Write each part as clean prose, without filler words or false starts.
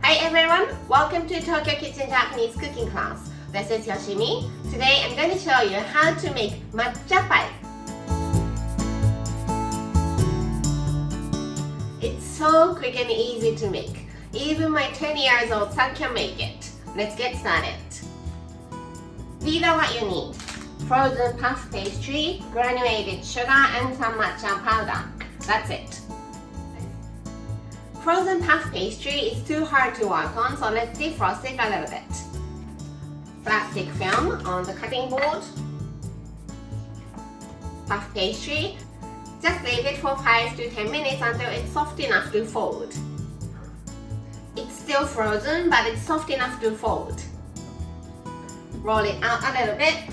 Hi everyone! Welcome to Tokyo Kitchen Japanese cooking class. This is Yoshimi. Today I'm going to show you how to make matcha pie. It's so quick and easy to make. Even my 10 years old son can make it. Let's get started. These are what you need. Frozen puff pastry, granulated sugar, and some matcha powder. That's it. Frozen puff pastry is too hard to work on, so let's defrost it a little bit. Plastic film on the cutting board. Puff pastry. Just leave it for 5 to 10 minutes until it's soft enough to fold. It's still frozen, but it's soft enough to fold. Roll it out a little bit.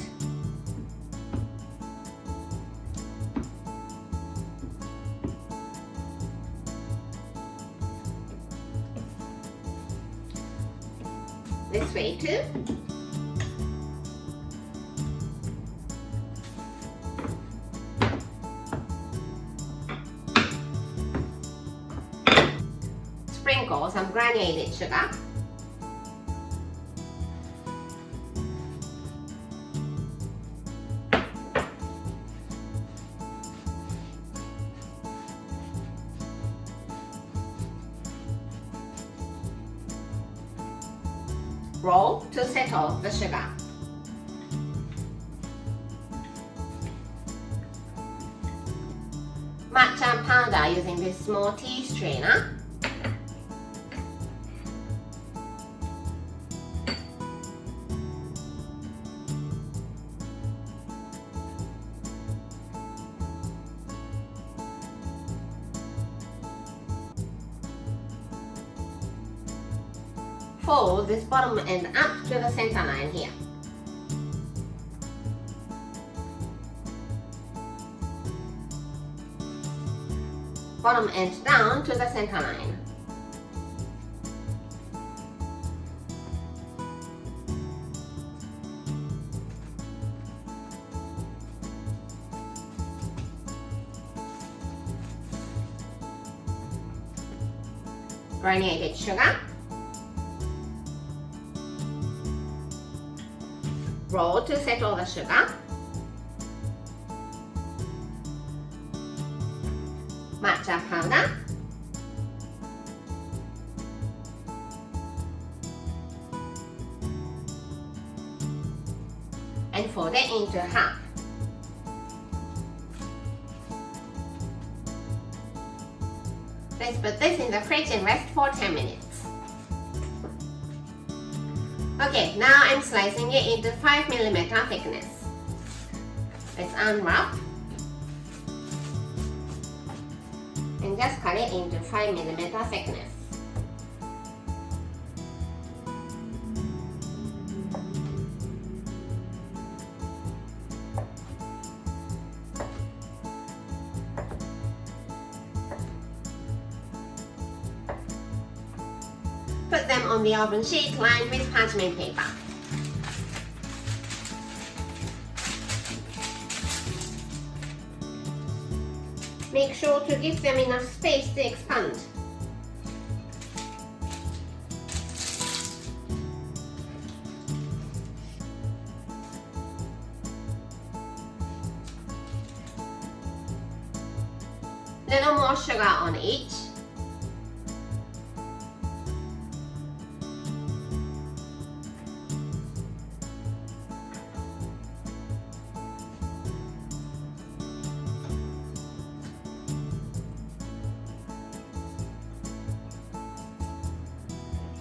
This way too. Sprinkle some granulated sugar. Roll to settle the sugar. Matcha powder using this small tea strainer. Fold this bottom end up to the center line here. Bottom end down to the center line. Granulated sugar. Roll to settle the sugar. Matcha powder. And fold it into half. Let's put this in the fridge and rest for 10 minutes. Okay, now I'm slicing it into 5mm thickness. Let's unwrap and just cut it into 5mm thickness. Put them on the oven sheet lined with parchment paper. Make sure to give them enough space to expand. Little more sugar on each.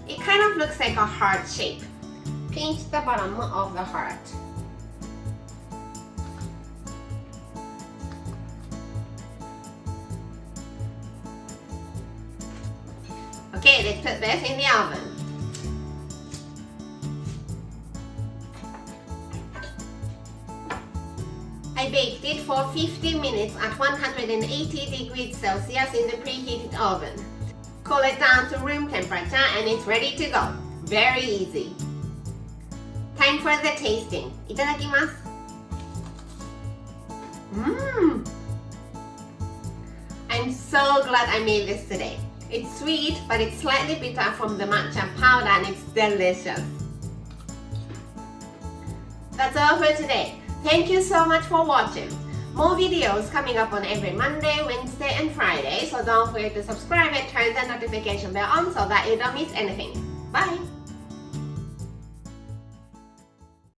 It kind of looks like a heart shape. Pinch the bottom of the heart. Okay, let's put this in the oven. I baked it for 15 minutes at 180 degrees Celsius in the preheated oven. Cool it down to room temperature and it's ready to go. Very easy. Time for the tasting. いただきます。I'm so glad I made this today. It's sweet, but it's slightly bitter from the matcha powder and it's delicious. That's all for today. Thank you so much for watching. More videos coming up on every Monday, Wednesday, and Friday, so don't forget to subscribe and turn the notification bell on so that you don't miss anything. Bye!